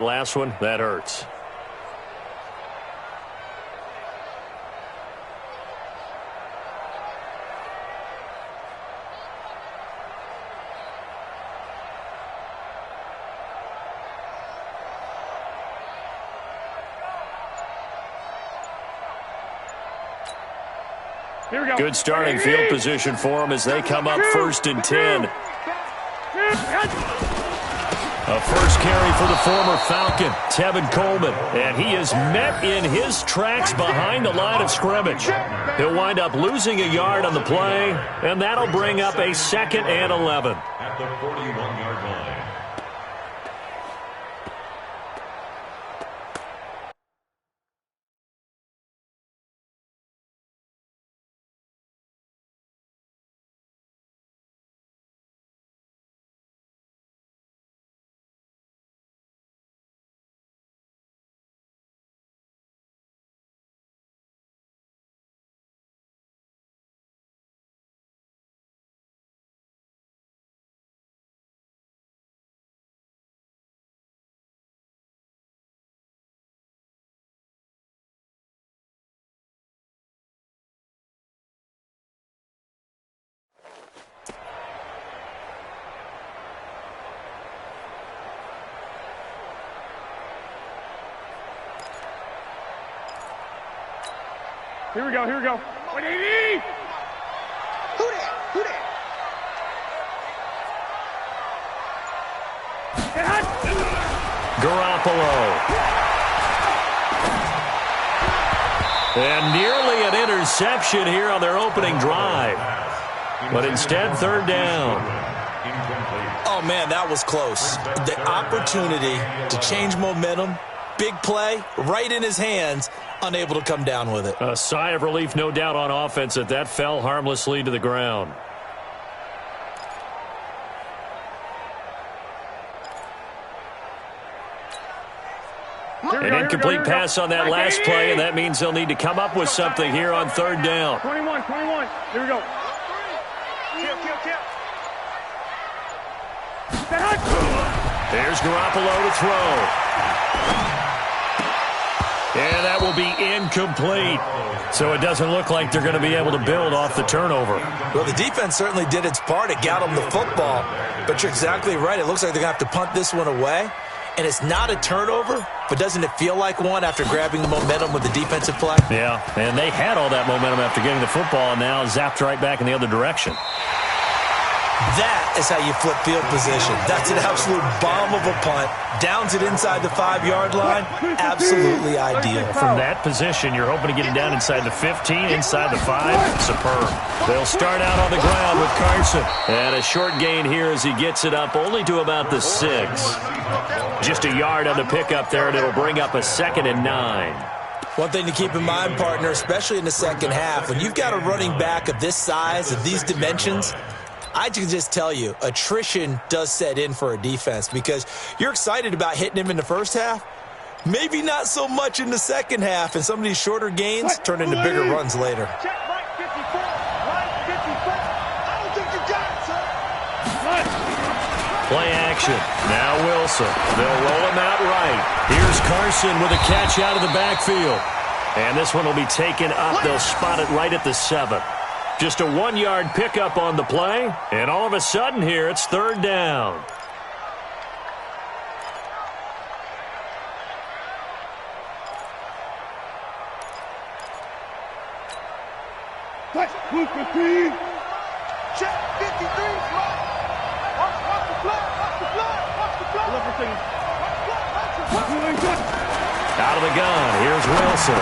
Last one, that hurts. Here we go. Good starting field position for them as they come up 1st and 10. A first carry for the former Falcon, Tevin Coleman. And he is met in his tracks behind the line of scrimmage. He'll wind up losing a yard on the play, and that'll bring up a 2nd and 11. At the 41-yard line. Here we go, here we go. Who that? Who that? Garoppolo. And nearly an interception here on their opening drive. But instead, 3rd down. Oh, man, that was close. The opportunity to change momentum, big play, right in his hands, unable to come down with it. A sigh of relief, no doubt, on offense that that fell harmlessly to the ground. An incomplete pass on that last play, and that means they'll need to come up with something here on 3rd down. 21. Here we go. There's Garoppolo to throw. And that will be incomplete. So it doesn't look like they're going to be able to build off the turnover. Well, the defense certainly did its part. It got them the football. But you're exactly right. It looks like they're going to have to punt this one away. And it's not a turnover, but doesn't it feel like one after grabbing the momentum with the defensive play? Yeah, and they had all that momentum after getting the football, and now zapped right back in the other direction. That is how you flip field position. That's an absolute bomb of a punt. Downs it inside the 5-yard line. Absolutely ideal. From that position, you're hoping to get it down inside the 15, inside the 5. Superb. They'll start out on the ground with Carson. And a short gain here as he gets it up only to about the 6. Just a yard on the pickup there, and it'll bring up a 2nd and 9. One thing to keep in mind, partner, especially in the second half, when you've got a running back of this size, of these dimensions, I can just tell you, attrition does set in for a defense because you're excited about hitting him in the first half. Maybe not so much in the second half, and some of these shorter gains turn into bigger runs later. Play action. Now Wilson. They'll roll him out right. Here's Carson with a catch out of the backfield. And this one will be taken up. They'll spot it right at the 7. Just a 1-yard pickup on the play, and all of a sudden here, it's 3rd down. Check 53. Watch the blood. Out of the gun, here's Wilson.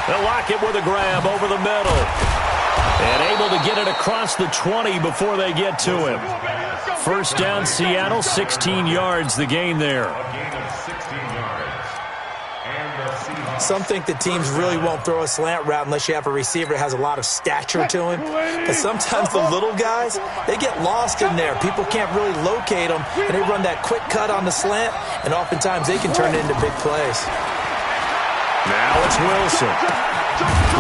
They'll lock it with a grab over the middle. And able to get it across the 20 before they get to him. 1st down, Seattle, 16 yards the gain there. Some think that teams really won't throw a slant route unless you have a receiver that has a lot of stature to him. But sometimes the little guys, they get lost in there. People can't really locate them, and they run that quick cut on the slant, and oftentimes they can turn it into big plays. Now it's Wilson.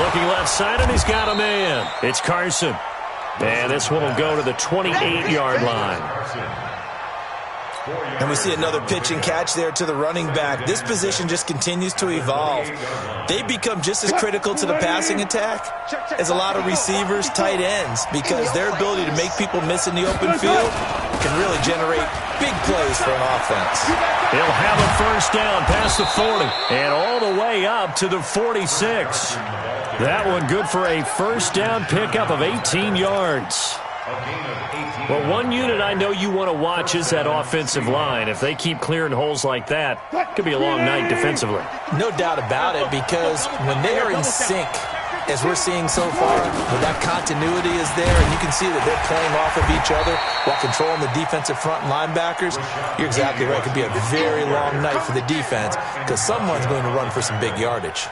Looking left side, and he's got a man. It's Carson. And this one will go to the 28-yard line. And we see another pitch and catch there to the running back. This position just continues to evolve. They become just as critical to the passing attack as a lot of receivers, tight ends, because their ability to make people miss in the open field can really generate big plays for an offense. He'll have a first down past the 40 and all the way up to the 46. That one good for a first down pickup of 18 yards. Well, one unit I know you want to watch is that offensive line. If they keep clearing holes like that, it could be a long night defensively. No doubt about it, because when they are in sync, as we're seeing so far, when that continuity is there and you can see that they're playing off of each other while controlling the defensive front linebackers, you're exactly right. It could be a very long night for the defense because someone's going to run for some big yardage.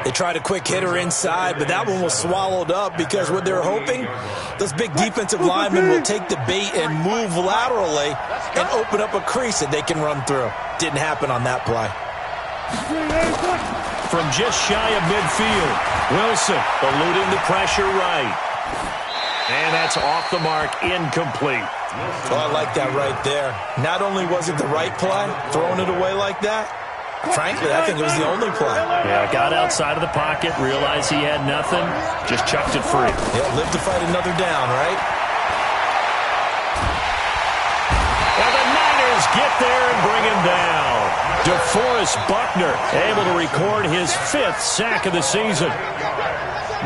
They tried a quick hitter inside, but that one was swallowed up because what they're hoping, those big defensive linemen will take the bait and move laterally and open up a crease that they can run through. Didn't happen on that play. From just shy of midfield, Wilson eluding the pressure right. And that's off the mark, incomplete. Oh, I like that right there. Not only was it the right play, throwing it away like that, frankly, I think it was the only play. Yeah, got outside of the pocket, realized he had nothing, just chucked it free. Yeah, live to fight another down, right? And the Niners get there and bring him down. DeForest Buckner able to record his 5th sack of the season.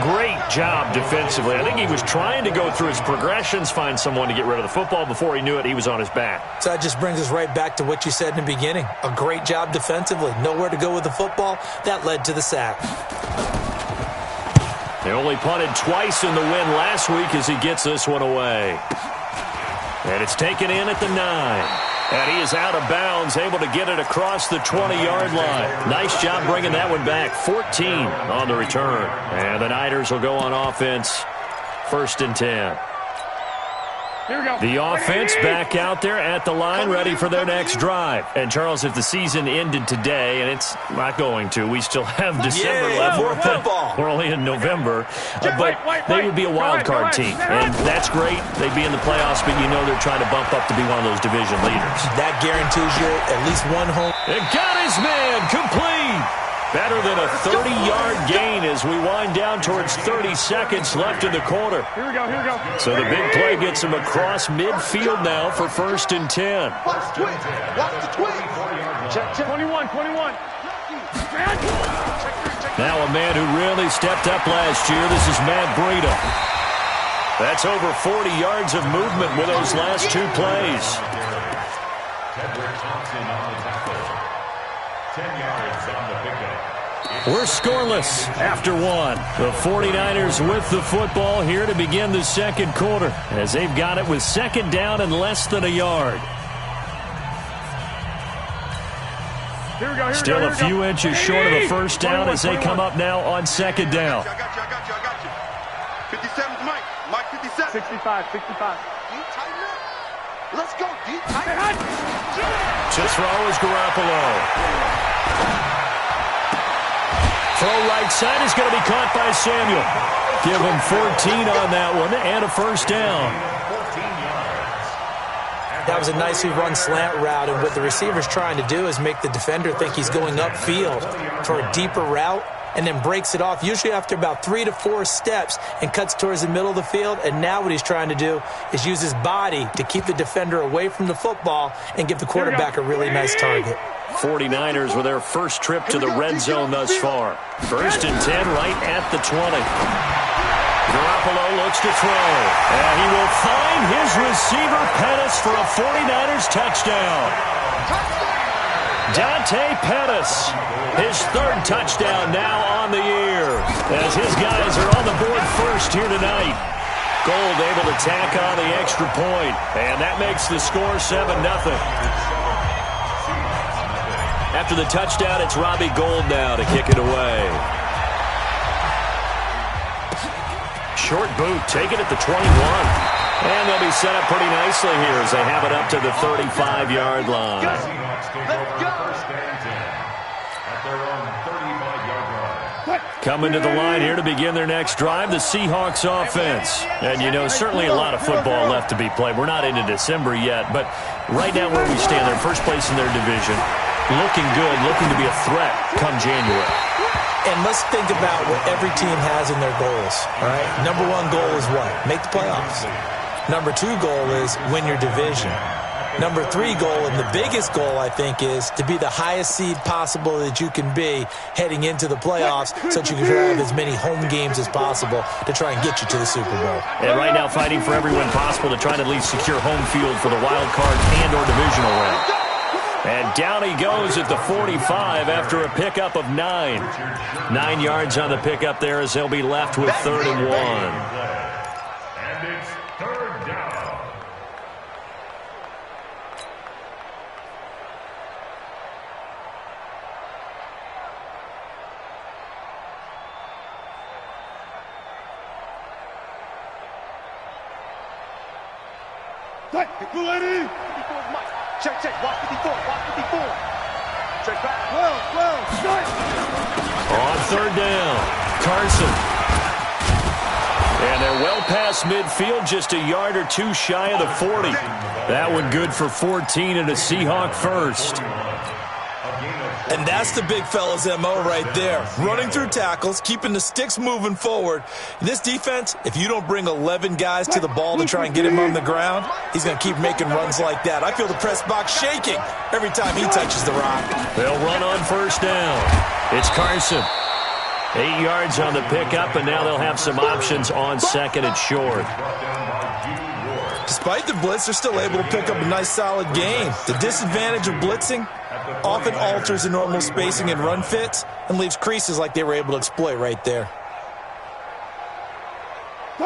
Great job defensively. I think he was trying to go through his progressions, find someone to get rid of the football. Before he knew it, he was on his back. So that just brings us right back to what you said in the beginning. A great job defensively. Nowhere to go with the football. That led to the sack. They only punted twice in the win last week as he gets this one away. And it's taken in at the 9. And he is out of bounds, able to get it across the 20-yard line. Nice job bringing that one back. 14 on the return. And the Niners will go on offense. 1st and 10. Here we go. The offense back out there at the line, ready for their next drive. And, Charles, if the season ended today, and it's not going to, we still have December left. More football. We're only in November. But they would be a wild card team. And that's great. They'd be in the playoffs, but you know they're trying to bump up to be one of those division leaders. That guarantees you at least one home. And got his man complete. Better than a 30-yard gain as we wind down towards 30 seconds left in the quarter. Here we go, here we go. So the big play gets him across midfield now for 1st and 10. Watch the twin. Watch the twin. Check, 21. Now a man who really stepped up last year. This is Matt Breida. That's over 40 yards of movement with those last 2 plays. We're scoreless after 1. The 49ers with the football here to begin the 2nd quarter as they've got it with 2nd down and less than a yard. Here we go, Still a few inches short of a first down as they come up now on 2nd down. I got you. 57's Mike. Mike 57. 65. D tighten up. Let's go, D tighten up. To throw is Garoppolo. Throw right side is going to be caught by Samuel. Give him 14 on that one and a first down. That was a nicely run slant route, and what the receiver's trying to do is make the defender think he's going upfield for a deeper route and then breaks it off, usually after about 3 to 4 steps, and cuts towards the middle of the field. And now what he's trying to do is use his body to keep the defender away from the football and give the quarterback a really nice target. 49ers with their first trip to the red zone thus far. 1st and 10 right at the 20. Garoppolo looks to throw. And he will find his receiver, Pettis, for a 49ers touchdown. Dante Pettis, his 3rd touchdown now on the year, as his guys are on the board first here tonight. Gold able to tack on the extra point, and that makes the score 7-0. After the touchdown, it's Robbie Gould now to kick it away. Short boot, taken at the 21. And they'll be set up pretty nicely here as they have it up to the 35-yard line. Let's go. First and 10 at their own 35-yard line. Coming to the line here to begin their next drive, the Seahawks offense. And, you know, certainly a lot of football left to be played. We're not into December yet, but right now where we stand, they're first place in their division. Looking good, looking to be a threat come January. And let's think about what every team has in their goals, all right? Number one goal is what? Make the playoffs. Number two goal is win your division. Number three goal, and the biggest goal, I think, is to be the highest seed possible that you can be heading into the playoffs so that you can have as many home games as possible to try and get you to the Super Bowl. And right now fighting for every win possible to try to at least secure home field for the wild card and or divisional round. And down he goes at the 45 after a pickup of 9. 9 yards on the pickup there as they'll be left with 3rd and 1. And it's 3rd down. Check, check, watch 54, watch 54. Check back. Well, On 3rd down, Carson. And they're well past midfield, just a yard or two shy of the 40. That one good for 14 and a Seahawk first. And that's the big fella's MO right there. Running through tackles, keeping the sticks moving forward. This defense, if you don't bring 11 guys to the ball to try and get him on the ground, he's going to keep making runs like that. I feel the press box shaking every time he touches the rock. They'll run on 1st down. It's Carson. 8 yards on the pickup, and now they'll have some options on 2nd and short. Despite the blitz, they're still able to pick up a nice solid gain. The disadvantage of blitzing often alters the normal spacing and run fits and leaves creases like they were able to exploit right there.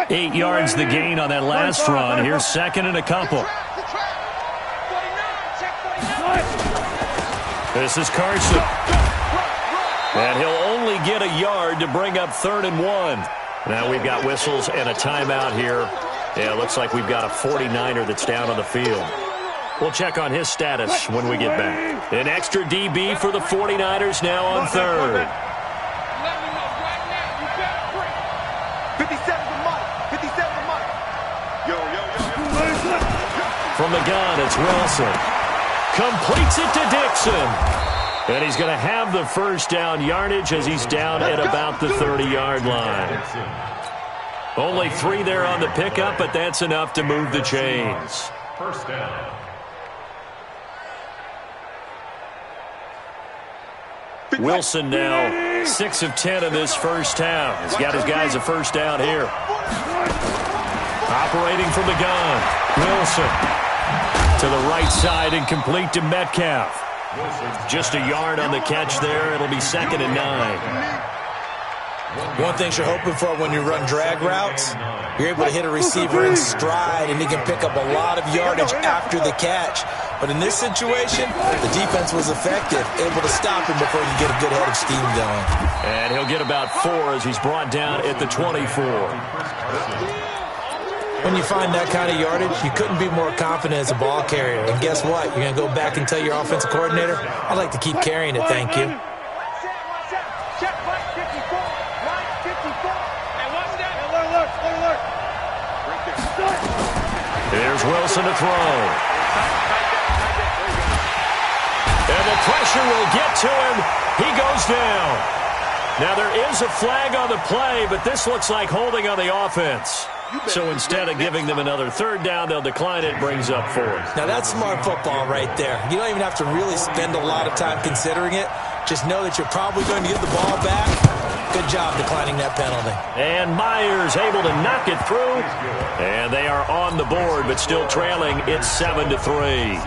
8 yards the gain on that last run. Here's 2nd and a couple. This is Carson. And he'll only get a yard to bring up 3rd and 1. Now we've got whistles and a timeout here. Yeah, it looks like we've got a 49er that's down on the field. We'll check on his status when we get back. An extra DB for the 49ers now on 3rd. 57 to Mike. 57 to Mike. Yo. From the gun, it's Wilson. Completes it to Dixon. And he's going to have the 1st down yardage as he's down at about the 30-yard line. Only 3 there on the pickup, but that's enough to move the chains. 1st down. Wilson now 6 of 10 in this first half. He's got his guys a 1st down here. Operating from the gun. Wilson to the right side and complete to Metcalf. Just a yard on the catch there. It'll be 2nd and 9. One thing you're hoping for when you run drag routes, you're able to hit a receiver in stride and he can pick up a lot of yardage after the catch. But in this situation, the defense was effective, able to stop him before he could get a good head of steam going. And he'll get about 4 as he's brought down at the 24. When you find that kind of yardage, you couldn't be more confident as a ball carrier. And guess what? You're going to go back and tell your offensive coordinator, I'd like to keep carrying it, thank you. Check right 54. Right 54. And watch that. Alert. Here's Wilson to throw. And the pressure will get to him. He goes down. Now there is a flag on the play, but this looks like holding on the offense. So instead of giving them another 3rd down, they'll decline it. Brings up 4th. Now that's smart football right there. You don't even have to really spend a lot of time considering it. Just know that you're probably going to get the ball back. Good job declining that penalty. And Myers able to knock it through. And they are on the board, but still trailing. It's 7-3.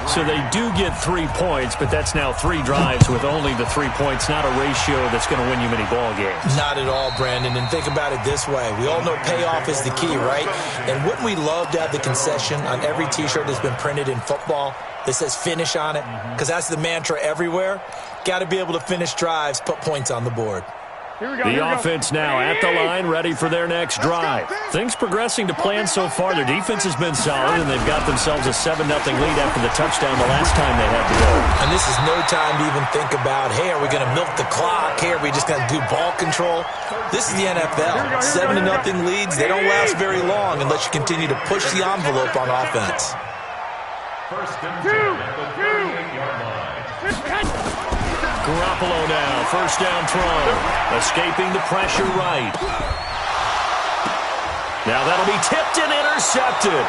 So they do get 3 points, but that's now 3 drives with only the 3 points, not a ratio that's going to win you many ball games. Not at all, Brandon. And think about it this way. We all know payoff is the key, right? And wouldn't we love to have the concession on every T-shirt that's been printed in football that says finish on it? Because that's the mantra everywhere. Got to be able to finish drives, put points on the board. The offense now at the line, ready for their next drive. Things progressing to plan so far. Their defense has been solid, and they've got themselves a 7-0 lead after the touchdown the last time they had to go. And this is no time to even think about, hey, are we going to milk the clock? Hey, are we just going to do ball control? This is the NFL. 7-0 leads, they don't last very long unless you continue to push the envelope on offense. First and 10 at the 38-yard line. Garoppolo now, first down throw. Escaping the pressure right. Now that'll be tipped and intercepted.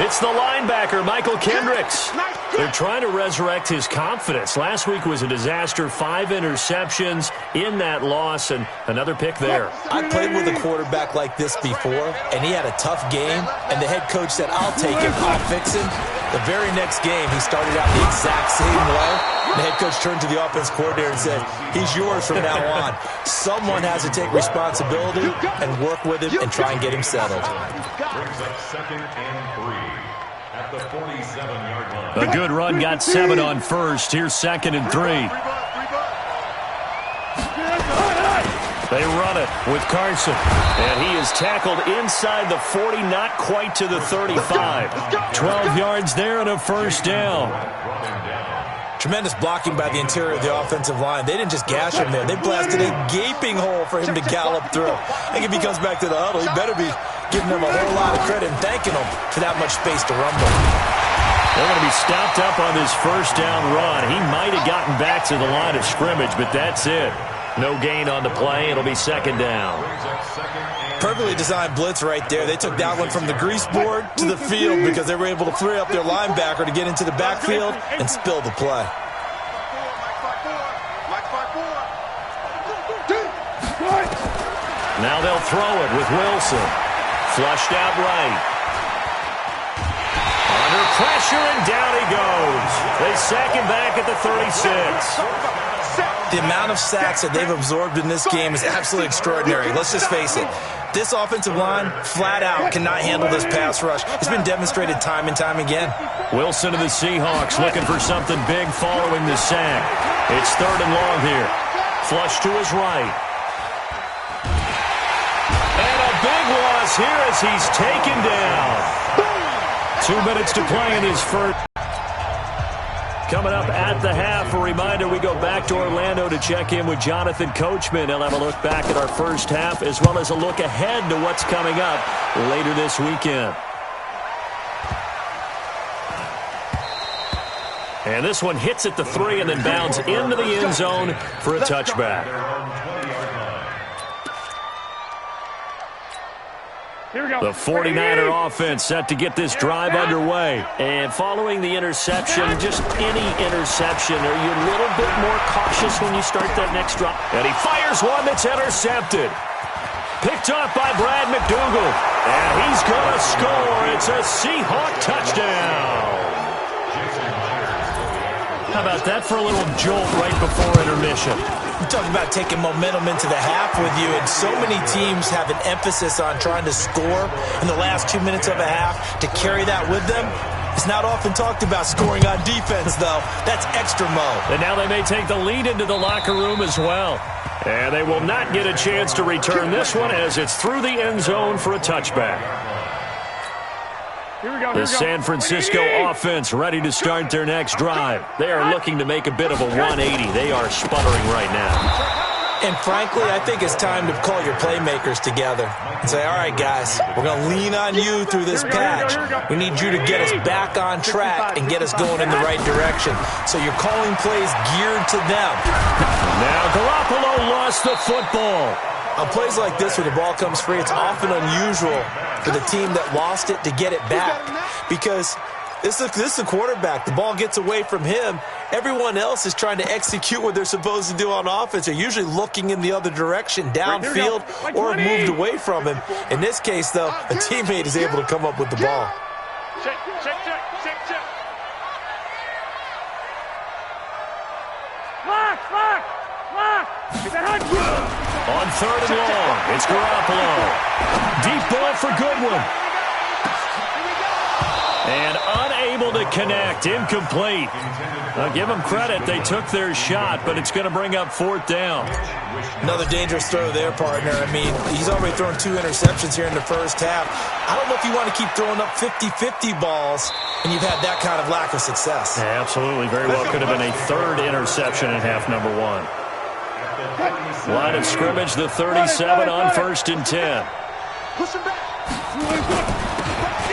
It's the linebacker, Michael Kendricks. They're trying to resurrect his confidence. Last week was a disaster. 5 interceptions in that loss, and another pick there. I played with a quarterback like this before, and he had a tough game, and the head coach said, I'll take him, I'll fix him. The very next game, he started out the exact same way. The head coach turned to the offense coordinator and said, he's yours from now on. Someone has to take responsibility and work with him and try and get him settled. Brings up 2nd and 3 at the 47-yard line. A good run got 7 on first. Here's 2nd and 3. They run it with Carson. And he is tackled inside the 40, not quite to the 35. 12 yards there and a first down. Tremendous blocking by the interior of the offensive line. They didn't just gash him there. They blasted a gaping hole for him to gallop through. I think if he comes back to the huddle, he better be giving them a whole lot of credit and thanking them for that much space to rumble. They're going to be stopped up on this first down run. He might have gotten back to the line of scrimmage, but that's it. No gain on the play. It'll be 2nd down. Perfectly designed blitz right there. They took that one from the grease board to the field because they were able to free up their linebacker to get into the backfield and spill the play. Now they'll throw it with Wilson. Flushed out right. Under pressure, and down he goes. They sack him back at the 36. The amount of sacks that they've absorbed in this game is absolutely extraordinary. Let's just face it. This offensive line, flat out, cannot handle this pass rush. It's been demonstrated time and time again. Wilson of the Seahawks looking for something big following the sack. It's 3rd and long here. Flush to his right. And a big loss here as he's taken down. 2 minutes to play in his first. Coming up at the half, a reminder, we go back to Orlando to check in with Jonathan Coachman. He'll have a look back at our first half as well as a look ahead to what's coming up later this weekend. And this one hits at the 3 and then bounds into the end zone for a touchback. The 49er offense set to get this drive underway. And following the interception, just any interception, are you a little bit more cautious when you start that next drive? And he fires one that's intercepted. Picked up by Brad McDougal. And he's going to score. It's a Seahawk touchdown. How about that for a little jolt right before intermission? You're talking about taking momentum into the half with you, and so many teams have an emphasis on trying to score in the last 2 minutes of a half to carry that with them. It's not often talked about scoring on defense, though. That's extra mode. And now they may take the lead into the locker room as well. And they will not get a chance to return this one as it's through the end zone for a touchback. The San Francisco offense ready to start their next drive. They are looking to make a bit of a 180. They are sputtering right now. And frankly, I think it's time to call your playmakers together and say, all right, guys, we're going to lean on you through this patch. We need you to get us back on track and get us going in the right direction. So you're calling plays geared to them. Now Garoppolo lost the football. On plays like this where the ball comes free, it's often unusual for the team that lost it to get it back because this is a quarterback. The ball gets away from him. Everyone else is trying to execute what they're supposed to do on offense. They're usually looking in the other direction, downfield, or moved away from him. In this case, though, a teammate is able to come up with the ball. Check. Lock. On 3rd and long, it's Garoppolo. Deep ball for Goodwin. And unable unable to connect. Incomplete. I'll give them credit. They took their shot, but it's going to bring up 4th down. Another dangerous throw there, partner. I mean, he's already thrown 2 interceptions here in the first half. I don't know if you want to keep throwing up 50-50 balls and you've had that kind of lack of success. Yeah, absolutely. Very well could have been a 3rd interception in half number 1. Line of scrimmage, the 37 on 1st and 10. Push him back.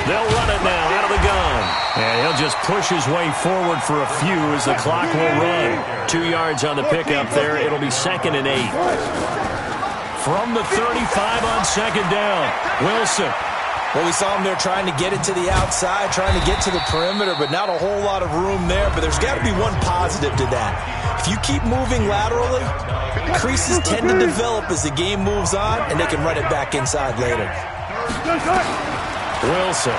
They'll run it now out of the gun. And he'll just push his way forward for a few as the clock will run. 2 yards on the pickup there. It'll be 2nd and 8. From the 35 on 2nd down, Wilson. Well, we saw him there trying to get it to the outside, trying to get to the perimeter, but not a whole lot of room there. But there's got to be one positive to that. If you keep moving laterally, creases tend to develop as the game moves on, and they can run it back inside later. Wilson.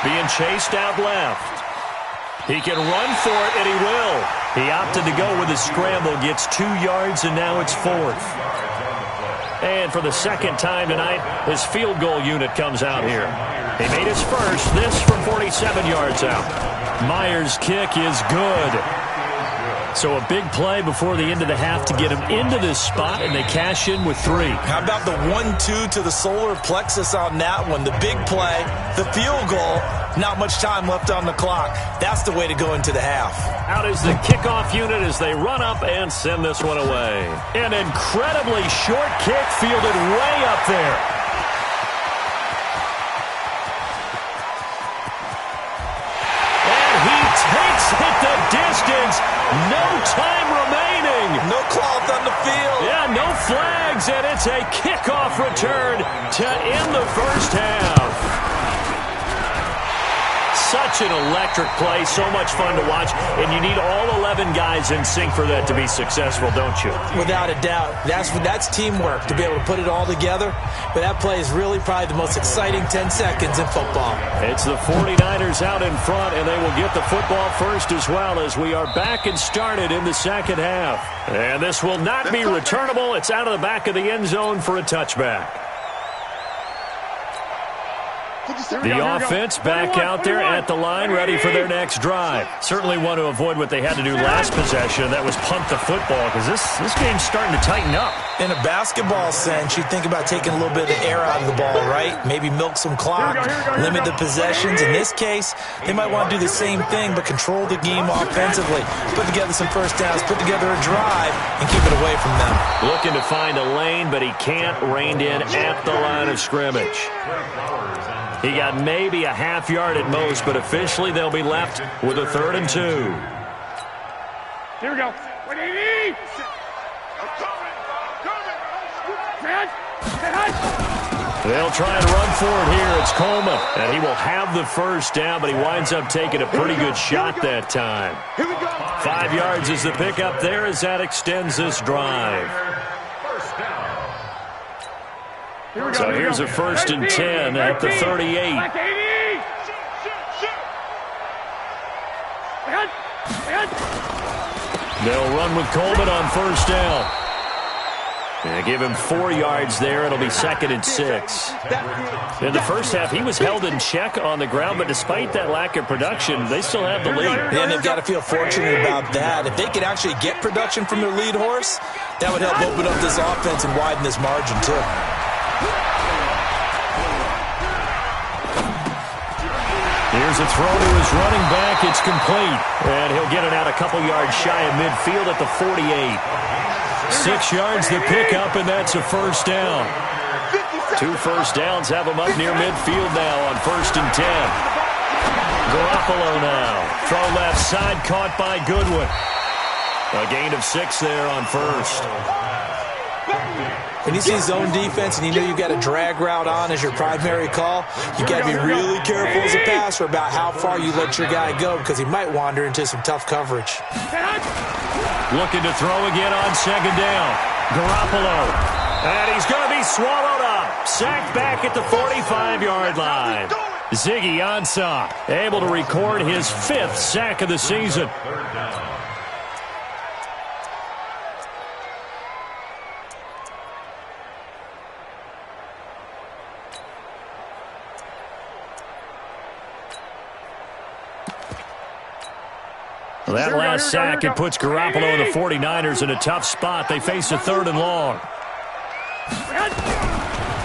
Being chased out left. He can run for it, and he will. He opted to go with a scramble, gets 2 yards, and now it's 4th. And for the 2nd time tonight, his field goal unit comes out here. He made his first, this from 47 yards out. Myers' kick is good. So a big play before the end of the half to get him into this spot, and they cash in with 3. How about the 1-2 to the solar plexus on that one? The big play, the field goal, not much time left on the clock. That's the way to go into the half. Out is the kickoff unit as they run up and send this one away. An incredibly short kick fielded way up there. And he takes it the distance. No time remaining. No cloth on the field. Yeah, no flags, and it's a kickoff return to end the first half. Such an electric play, so much fun to watch, and you need all 11 guys in sync for that to be successful, don't you? Without a doubt. That's teamwork, to be able to put it all together. But that play is really probably the most exciting 10 seconds in football. It's the 49ers out in front, and they will get the football first as well as we are back and started in the 2nd half. And this will not be returnable. It's out of the back of the end zone for a touchback. The offense back out there at the line, ready for their next drive. Certainly want to avoid what they had to do last possession, and that was punt the football, because this game's starting to tighten up. In a basketball sense, you think about taking a little bit of the air out of the ball, right? Maybe milk some clock, limit the possessions. In this case, they might want to do the same thing, but control the game offensively. Put together some first downs, put together a drive, and keep it away from them. Looking to find a lane, but he can't. Reined in at the line of scrimmage. He got maybe a half yard at most, but officially they'll be left with a 3rd and 2. Here we go. They'll try and run for it here. It's Coleman, and he will have the first down, but he winds up taking a pretty good shot that time. 5 yards is the pickup there as that extends this drive. So here's a 1st and 10 at the 38. They'll run with Coleman on 1st down. And give him 4 yards there. It'll be 2nd and 6. In the first half, he was held in check on the ground, but despite that lack of production, they still have the lead. And they've got to feel fortunate about that. If they could actually get production from their lead horse, that would help open up this offense and widen this margin, too. Here's a throw to his running back. It's complete. And he'll get it out a couple yards shy of midfield at the 48. 6 yards the pickup, and that's a 1st down. 2 first downs have him up near midfield now on 1st and 10. Garoppolo now. Throw left side, caught by Goodwin. A gain of 6 there on 1st. When you see zone defense and you know you've got a drag route on as your primary call, you got to be really careful as a passer about how far you let your guy go, because he might wander into some tough coverage. Looking to throw again on 2nd down. Garoppolo. And he's going to be swallowed up. Sacked back at the 45-yard line. Ziggy Ansah able to record his 5th sack of the season. Well, that last sack, it puts Garoppolo and the 49ers in a tough spot. They face a 3rd and long.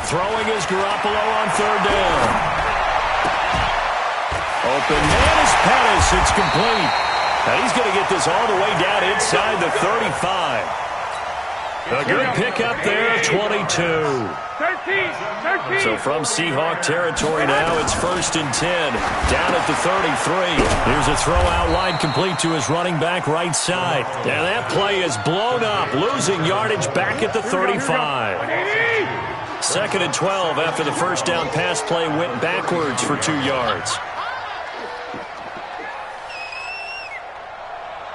Throwing is Garoppolo on 3rd down. Open man is Pettis. It's complete. And he's going to get this all the way down inside the 35. A good pickup there, 22. 13. So from Seahawk territory now, it's 1st and 10. Down at the 33. Here's a throw out wide complete to his running back right side. And that play is blown up, losing yardage back at the 35. 2nd and 12 after the first down pass play went backwards for 2 yards.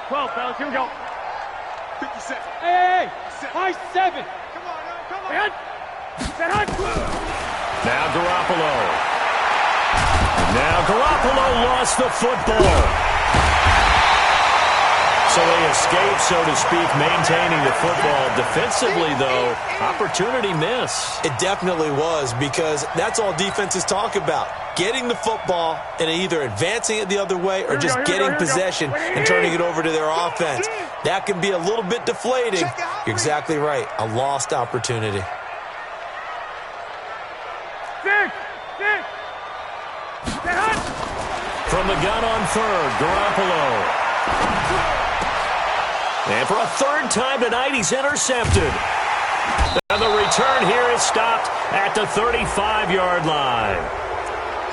12, fellas, here we go. 57. Hey, high 7. Come on. Now Garoppolo lost the football. So they escape, so to speak, maintaining the football. Defensively, though, opportunity miss. It definitely was, because that's all defenses talk about. Getting the football and either advancing it the other way or just getting possession and turning it over to their offense. That can be a little bit deflating. You're exactly right. A lost opportunity. 6. From the gun on 3rd, Garoppolo. And for a 3rd time tonight, he's intercepted. And the return here is stopped at the 35-yard line.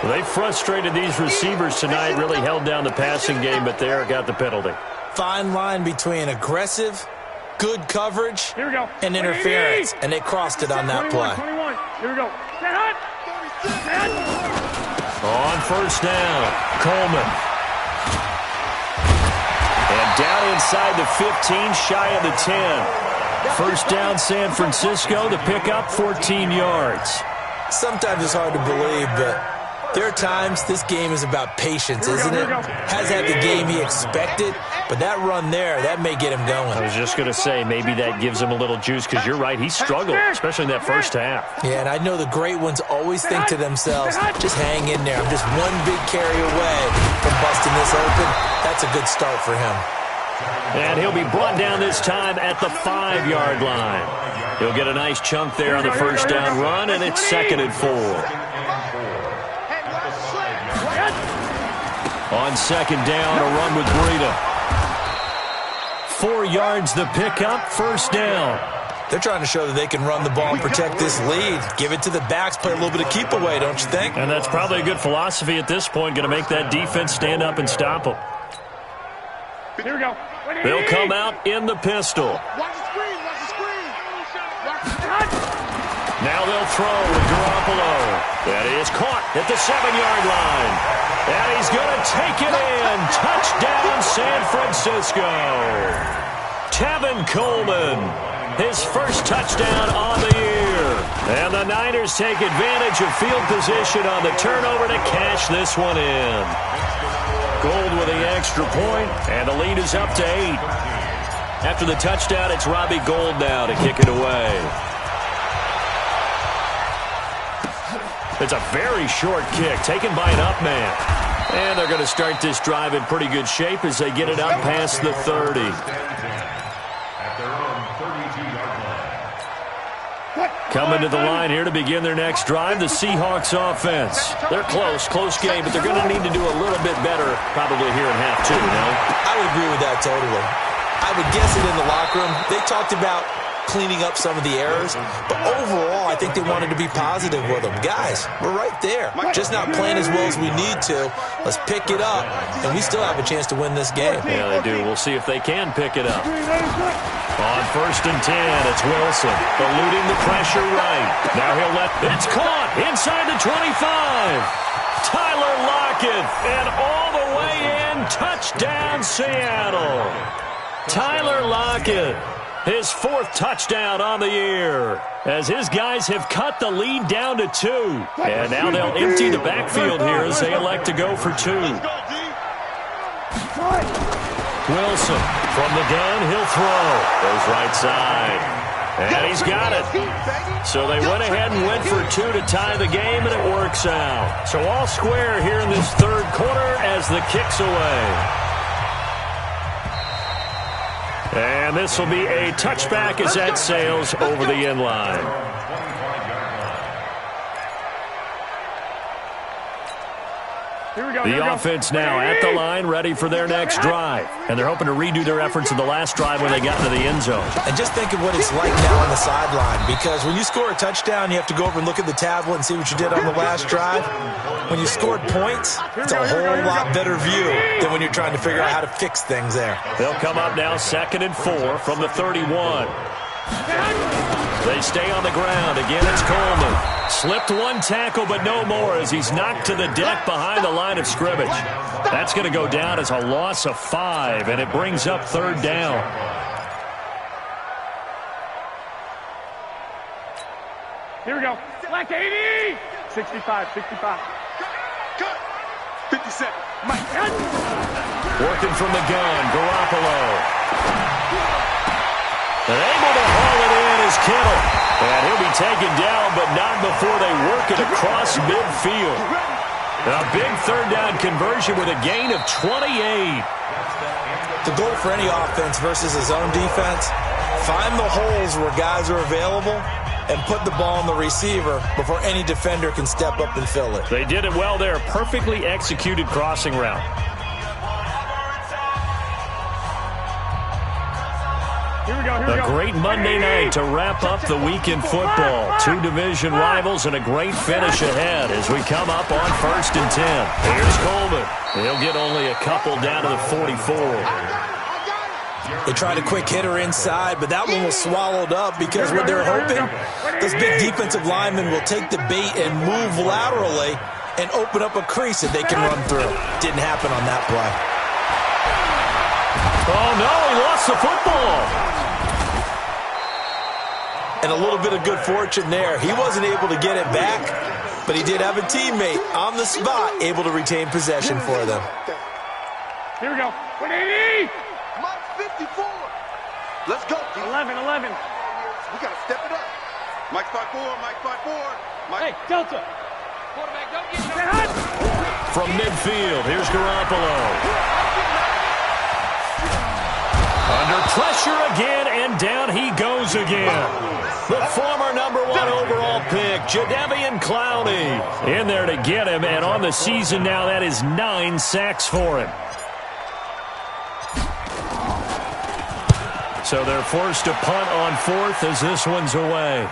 Well, they frustrated these receivers tonight, really held down the passing game, but there got the penalty. Fine line between aggressive, good coverage, and interference, and they crossed it on that play. 21. Here we go. On 1st down, Coleman. And down inside the 15, shy of the 10. 1st down, San Francisco. The pickup, 14 yards. Sometimes it's hard to believe, but there are times this game is about patience, isn't it? Has had the game he expected, but that run there, that may get him going. I was just going to say, maybe that gives him a little juice, because you're right, he struggled, especially in that first half. Yeah, and I know the great ones always think to themselves, just hang in there. I'm just one big carry away from busting this open. That's a good start for him. And he'll be brought down this time at the 5-yard line. He'll get a nice chunk there on the 1st down run, and it's 2nd and 4. On 2nd down, a run with Breida. 4 yards the pickup, 1st down. They're trying to show that they can run the ball and protect this lead. Give it to the backs, play a little bit of keep away, don't you think? And that's probably a good philosophy at this point, going to make that defense stand up and stop them. Here we go. They'll come out in the pistol. Watch the screen. Now they'll throw with Garoppolo. That is caught at the 7-yard line. And he's going to take it in. Touchdown, San Francisco. Tevin Coleman, his first touchdown on the year. And the Niners take advantage of field position on the turnover to cash this one in. Gold with the extra point, and the lead is up to 8. After the touchdown, it's Robbie Gould now to kick it away. It's a very short kick taken by an up man. And they're going to start this drive in pretty good shape as they get it up past the 30. Coming to the line here to begin their next drive, the Seahawks offense. They're close game, but they're going to need to do a little bit better probably here in half 2, no? I would agree with that totally. I would guess it in the locker room. They talked about cleaning up some of the errors, but overall, I think they wanted to be positive with them. Guys, we're right there. Just not playing as well as we need to. Let's pick it up, and we still have a chance to win this game. Yeah, they do. We'll see if they can pick it up. On 1st and 10, it's Wilson, eluding the pressure right. Now he'll let... It's caught inside the 25. Tyler Lockett, and all the way in, touchdown Seattle. Tyler Lockett, his 4th touchdown on the year, as his guys have cut the lead down to 2. And now they'll empty the backfield here as they elect to go for 2. Wilson from the gun, he'll throw. Goes right side. And he's got it. So they went ahead and went for 2 to tie the game, and it works out. So all square here in this 3rd quarter as the kick's away. And this will be a touchback as that sails over the end line. The offense now at the line, ready for their next drive. And they're hoping to redo their efforts in the last drive when they got into the end zone. And just think of what it's like now on the sideline, because when you score a touchdown, you have to go over and look at the tablet and see what you did on the last drive. When you scored points, it's a whole lot better view than when you're trying to figure out how to fix things there. They'll come up now 2nd and 4 from the 31. They stay on the ground. Again, it's Coleman. Slipped one tackle, but no more as he's knocked to the deck behind the line of scrimmage. That's going to go down as a loss of 5, and it brings up 3rd down. Here we go. Black 80. 65, 65. Cut. 57. Mike. Working from the gun, Garoppolo. And able to haul it in is Kittle. And he'll be taken down, but not before they work it across midfield. A big 3rd down conversion with a gain of 28. The goal for any offense versus his own defense, find the holes where guys are available and put the ball on the receiver before any defender can step up and fill it. They did it well there. Perfectly executed crossing route. A great Monday night to wrap up the week in football. 2 division rivals and a great finish ahead as we come up on 1st and 10. Here's Coleman. He'll get only a couple down to the 44. They tried a quick hitter inside, but that one was swallowed up because what they're hoping, those big defensive linemen will take the bait and move laterally and open up a crease that they can run through. Didn't happen on that play. Oh, no, he lost the football. And a little bit of good fortune there. He wasn't able to get it back, but he did have a teammate on the spot able to retain possession for them. Here we go. 180. Mike 54. Let's go. 11, 11. We got to step it up. Mike 5-4. Mike 5-4. Mike. Hey, Delta. Quarterback, don't get hot. From midfield, here's Garoppolo. Under pressure again, and down he goes again. The former #1 overall pick, Jadeveon Clowney, in there to get him, and on the season now, that is 9 sacks for him. So they're forced to punt on 4th as this one's away.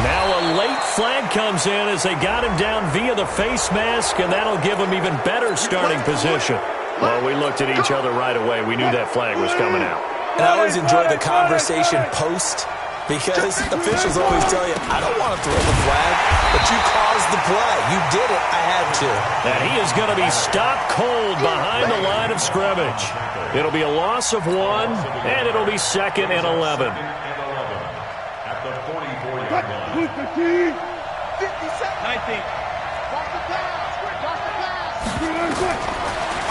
Now a late flag comes in as they got him down via the face mask, and that'll give him even better starting position. Well, we looked at each other right away. We knew that flag was coming out. And I always enjoy the conversation post, because officials always tell you, I don't want to throw the flag, but you caused the play. You did it. I had to. And he is going to be stopped cold behind the line of scrimmage. It'll be a loss of 1, and it'll be 2nd and 11. At the 44-yard line. 57. 19.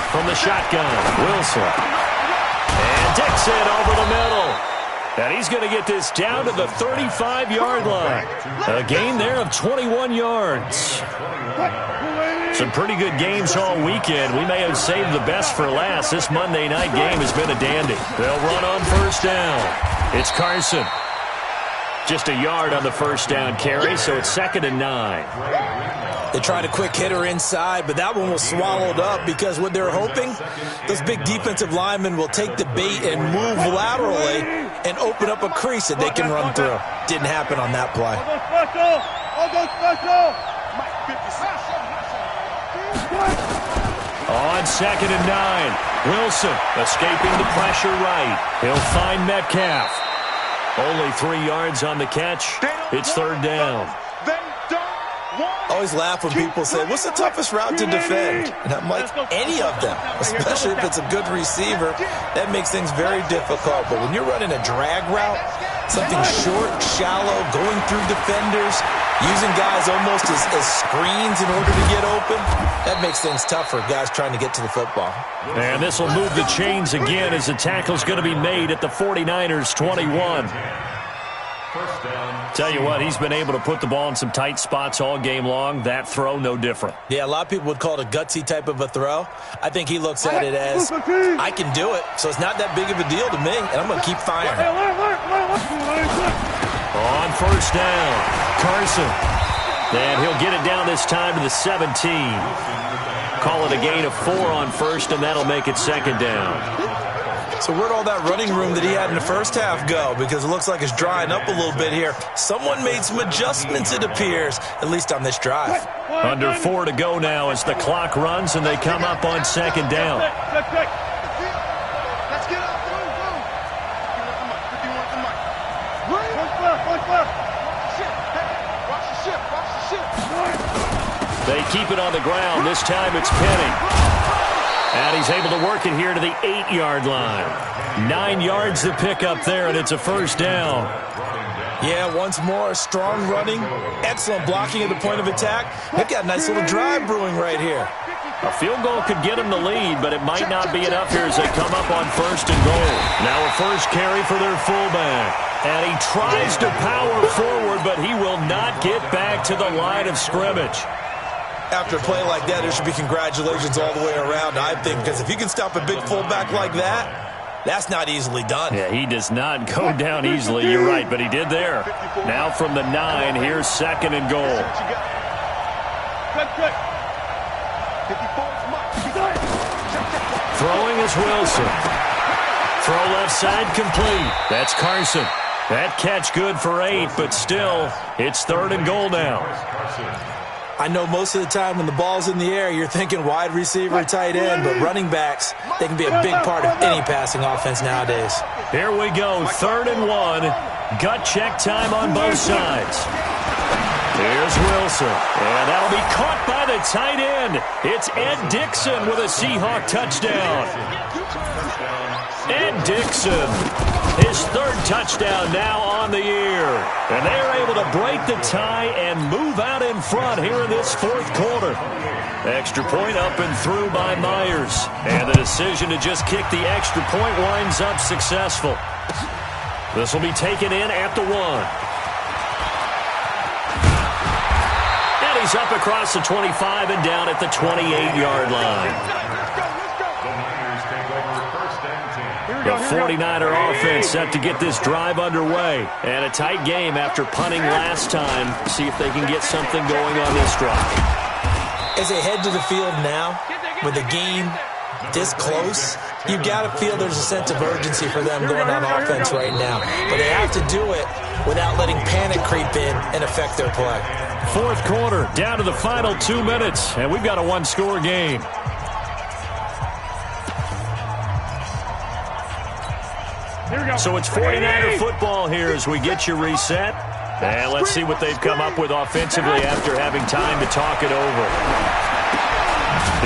From the shotgun, Wilson. And Dixon over the middle. And he's going to get this down to the 35-yard line. A gain there of 21 yards. Some pretty good games all weekend. We may have saved the best for last. This Monday night game has been a dandy. They'll run on 1st down. It's Carson. Just a yard on the 1st down carry, so it's 2nd and 9. They tried a quick hitter inside, but that one was swallowed up because what they're hoping, those big defensive linemen will take the bait and move laterally and open up a crease that they can run through. Didn't happen on that play. All go special. Mike 56. On 2nd and 9, Wilson escaping the pressure right. He'll find Metcalf. Only 3 yards on the catch. It's 3rd down. I always laugh when people say, what's the toughest route to defend? And I'm like, any of them, especially if it's a good receiver. That makes things very difficult. But when you're running a drag route, something short, shallow, going through defenders, using guys almost as screens in order to get open, that makes things tough for guys trying to get to the football. And this will move the chains again as the tackle's going to be made at the 49ers' 21. First down. Tell you what, he's been able to put the ball in some tight spots all game long. That throw, no different. Yeah, a lot of people would call it a gutsy type of a throw. I think he looks at it as, I can do it, so it's not that big of a deal to me, and I'm going to keep firing. On first down, Carson. And he'll get it down this time to the 17. Call it a gain of 4 on first, and that'll make it second down. So where'd all that running room that he had in the first half go? Because it looks like it's drying up a little bit here. Someone made some adjustments, it appears, at least on this drive. Under 4 to go now as the clock runs, and they come up on second down. Let's get up. Go. If you want the mic. Watch the ship. They keep it on the ground. This time it's Penny. And he's able to work it here to the 8-yard line. 9 yards to pick up there, and it's a first down. Yeah, once more, strong running, excellent blocking at the point of attack. They've got a nice little drive brewing right here. A field goal could get him the lead, but it might not be enough here as they come up on first and goal. Now a first carry for their fullback. And he tries to power forward, but he will not get back to the line of scrimmage. After a play like that, there should be congratulations all the way around, I think, because if you can stop a big fullback like that, that's not easily done. Yeah, he does not go down easily, you're right, but he did there. Now from the 9, here's second and goal. Throwing is Wilson. Throw left side complete. That's Carson. That catch good for 8, but still, it's third and goal now. I know most of the time when the ball's in the air, you're thinking wide receiver, tight end, but running backs, they can be a big part of any passing offense nowadays. Here we go, third and 1. Gut check time on both sides. Here's Wilson, and that'll be caught by the tight end. It's Ed Dixon with a Seahawk touchdown. Ed Dixon, his third touchdown now on the year. And they're able to break the tie and move out in front here in this fourth quarter. Extra point up and through by Myers. And the decision to just kick the extra point winds up successful. This will be taken in at the 1. And he's up across the 25 and down at the 28-yard line. The 49er offense set to get this drive underway. And a tight game after punting last time. See if they can get something going on this drive. As they head to the field now, with the game this close, you've got to feel there's a sense of urgency for them going on offense right now. But they have to do it without letting panic creep in and affect their play. Fourth quarter, down to the final 2 minutes, and we've got a one-score game. So it's 49er football here as we get you reset. And let's see what they've come up with offensively after having time to talk it over.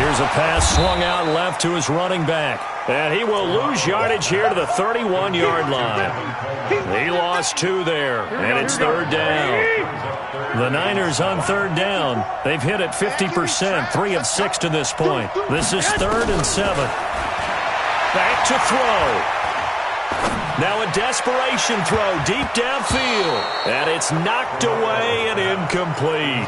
Here's a pass swung out left to his running back. And he will lose yardage here to the 31-yard line. He lost 2 there, and it's third down. The Niners on third down. They've hit it 50%, 3 of 6 to this point. This is 3rd and 7. Back to throw. Now a desperation throw deep downfield. And it's knocked away and incomplete.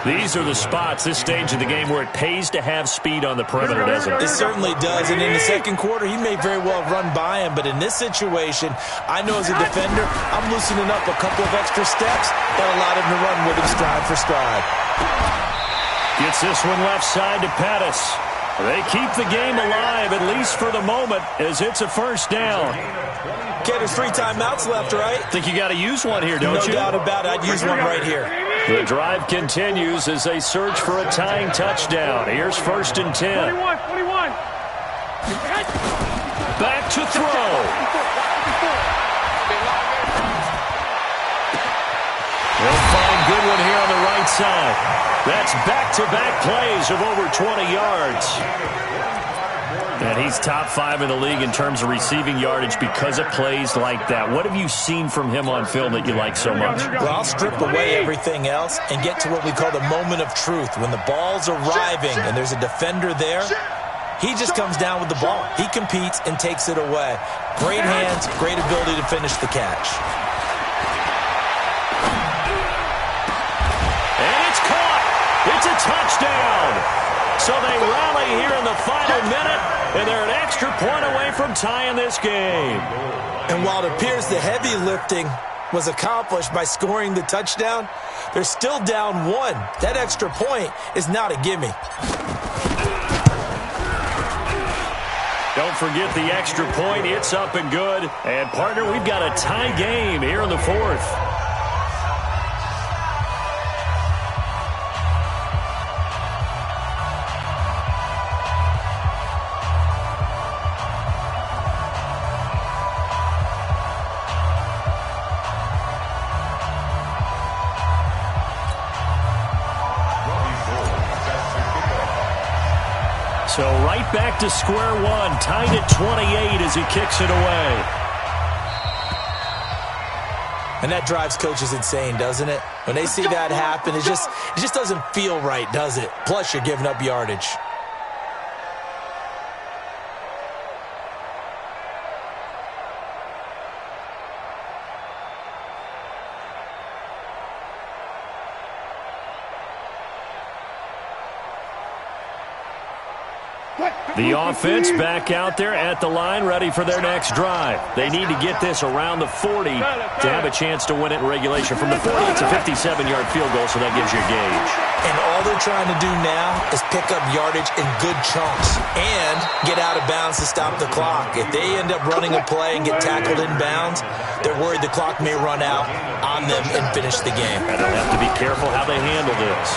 These are the spots, this stage of the game, where it pays to have speed on the perimeter, doesn't it? It certainly does. And in the second quarter, he may very well run by him. But in this situation, I know as a defender, I'm loosening up a couple of extra steps that allowed him to run with him stride for stride. Gets this one left side to Pettis. They keep the game alive, at least for the moment, as it's a first down. Ken, there's 3 timeouts left, right? Think you got to use one here, don't you? No doubt about it. I'd use one right here. The drive continues as they search for a tying touchdown. Here's 1st and 10. 41. Back to throw. They'll find Goodwin here on the right side. That's back-to-back plays of over 20 yards. And he's top 5 in the league in terms of receiving yardage because of plays like that. What have you seen from him on film that you like so much? Well, I'll strip away everything else and get to what we call the moment of truth. When the ball's arriving and there's a defender there, he just comes down with the ball. He competes and takes it away. Great hands, great ability to finish the catch. It's a touchdown. So they rally here in the final minute, and they're an extra point away from tying this game. And while it appears the heavy lifting was accomplished by scoring the touchdown, they're still down 1. That extra point is not a gimme. Don't forget the extra point. It's up and good. And, partner, we've got a tie game here in the 4th. So right back to square one, tied at 28 as he kicks it away. And that drives coaches insane, doesn't it? When they see that happen, it just doesn't feel right, does it? Plus, you're giving up yardage. The offense back out there at the line, ready for their next drive. They need to get this around the 40 to have a chance to win it in regulation. From the 40, it's a 57-yard field goal, so that gives you a gauge. And all they're trying to do now is pick up yardage in good chunks and get out of bounds to stop the clock. If they end up running a play and get tackled in bounds, they're worried the clock may run out on them and finish the game. And they'll have to be careful how they handle this.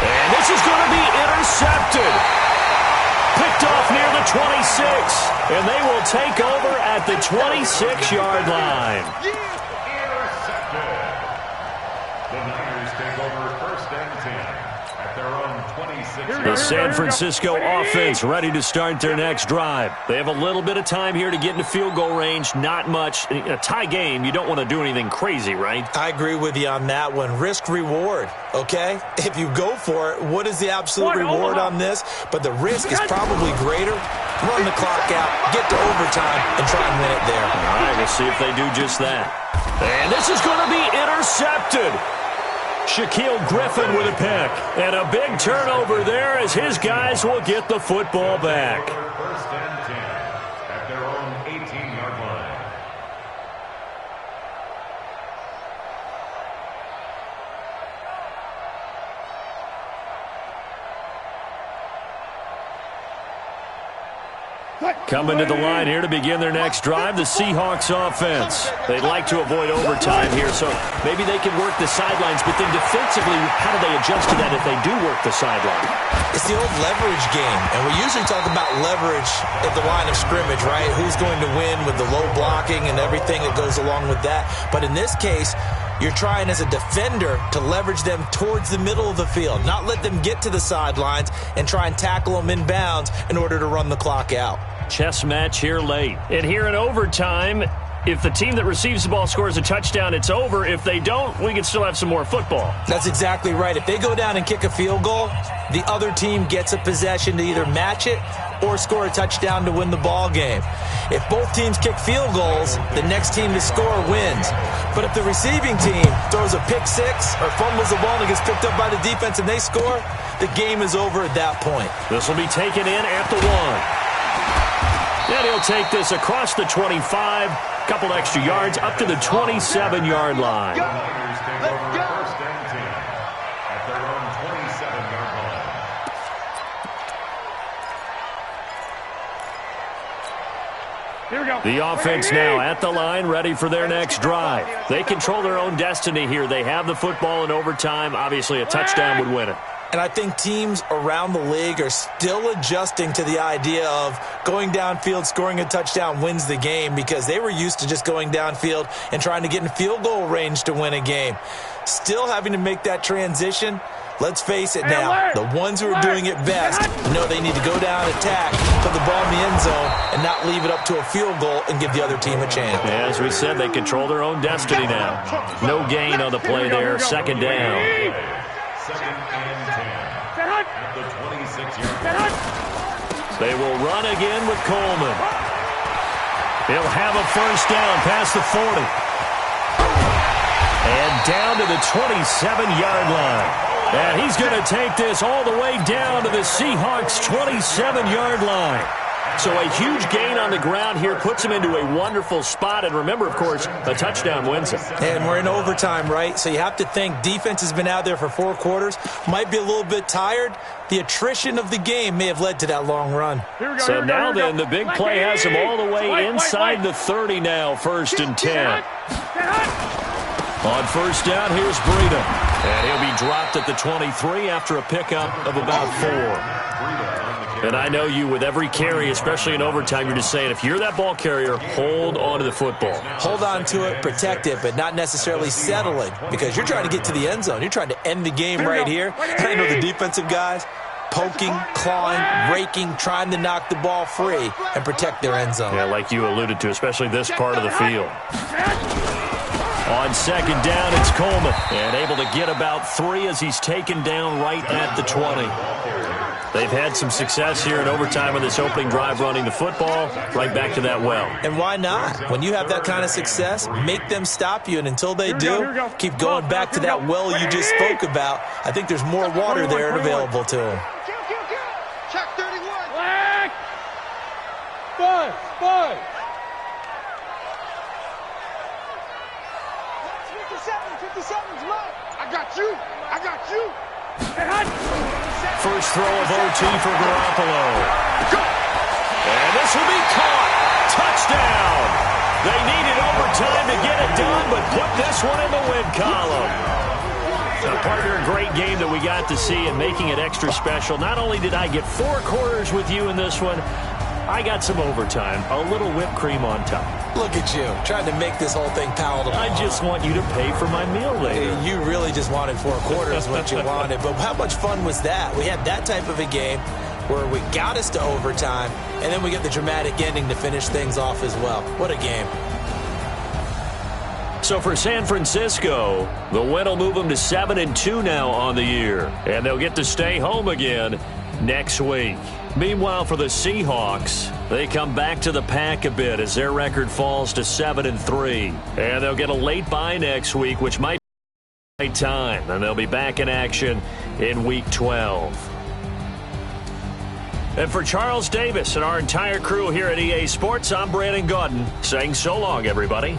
And this is going to be intercepted. Picked off near the 26. And they will take over at the 26-yard line. Intercepted. The Niners take over 1st and 10 at their own 26. The San Francisco offense ready to start their next drive. They have a little bit of time here to get into field goal range. Not much. In a tie game, you don't want to do anything crazy, right? I agree with you on that one. Risk-reward, okay? If you go for it, what is the absolute reward on this? But the risk is probably greater. Run the clock out, get to overtime, and try and win it there. All right, we'll see if they do just that. And this is going to be intercepted. Shaquille Griffin with a pick. And a big turnover there as his guys will get the football back. 1st and 10 at their own 18-yard line. Coming to the line here to begin their next drive, the Seahawks offense. They'd like to avoid overtime here, so maybe they can work the sidelines, but then defensively, how do they adjust to that if they do work the sideline? It's the old leverage game, and we usually talk about leverage at the line of scrimmage, right? Who's going to win with the low blocking and everything that goes along with that. But in this case, you're trying as a defender to leverage them towards the middle of the field, not let them get to the sidelines and try and tackle them in bounds in order to run the clock out. Chess match here late. And here in overtime, if the team that receives the ball scores a touchdown, it's over. If they don't, we can still have some more football. That's exactly right. If they go down and kick a field goal, the other team gets a possession to either match it or score a touchdown to win the ball game. If both teams kick field goals, the next team to score wins. But if the receiving team throws a pick six or fumbles the ball and it gets picked up by the defense and they score, the game is over at that point. This will be taken in at the 1. And he'll take this across the 25, couple extra yards, up to the 27-yard line. The Niners take over 1st and 10 at their own 27-yard line. Here we go. The offense now at the line, ready for their next drive. They control their own destiny here. They have the football in overtime. Obviously, a touchdown would win it. And I think teams around the league are still adjusting to the idea of going downfield, scoring a touchdown wins the game, because they were used to just going downfield and trying to get in field goal range to win a game. Still having to make that transition. Let's face it now, the ones who are doing it best know they need to go down, attack, put the ball in the end zone, and not leave it up to a field goal and give the other team a chance. As we said, they control their own destiny now. No gain on the play there, second down. 2nd and 10 at the 26-yard line. They will run again with Coleman. He'll have a first down past the 40. And down to the 27-yard line. And he's going to take this all the way down to the Seahawks' 27-yard line. So a huge gain on the ground here puts him into a wonderful spot. And remember, of course, a touchdown wins him. And we're in overtime, right? So you have to think defense has been out there for 4 quarters. Might be a little bit tired. The attrition of the game may have led to that long run. So now then, the big play has him all the way inside the 30 now, 1st and 10. On 1st down, here's Breida. And he'll be dropped at the 23 after a pickup of about 4. And I know you, with every carry, especially in overtime, you're just saying, if you're that ball carrier, hold on to the football. Hold on to it, protect it, but not necessarily settling, because you're trying to get to the end zone. You're trying to end the game right here. I know the defensive guys poking, clawing, raking, trying to knock the ball free and protect their end zone. Yeah, like you alluded to, especially this part of the field. On 2nd down, it's Coleman, and able to get about 3 as he's taken down right at the 20. They've had some success here in overtime on this opening drive running the football. Right back to that well. And why not? When you have that kind of success, make them stop you. And until they do, keep going back to that well you just spoke about. I think there's more water there and available to them. Check 31. Black. Five. 57's mine. I got you. First throw of OT for Garoppolo. And this will be caught. Touchdown. They needed overtime to get it done, but put this one in the win column. Partner, a great game that we got to see and making it extra special. Not only did I get 4 quarters with you in this one, I got some overtime, a little whipped cream on top. Look at you, trying to make this whole thing palatable. I just want you to pay for my meal later. You really just wanted 4 quarters, what you wanted. But how much fun was that? We had that type of a game where we got us to overtime, and then we get the dramatic ending to finish things off as well. What a game. So for San Francisco, the win will move them to 7-2 now on the year. And they'll get to stay home again next week. Meanwhile, for the Seahawks, they come back to the pack a bit as their record falls to 7-3. And they'll get a late bye next week, which might be the right time. And they'll be back in action in Week 12. And for Charles Davis and our entire crew here at EA Sports, I'm Brandon Gaudin saying so long, everybody.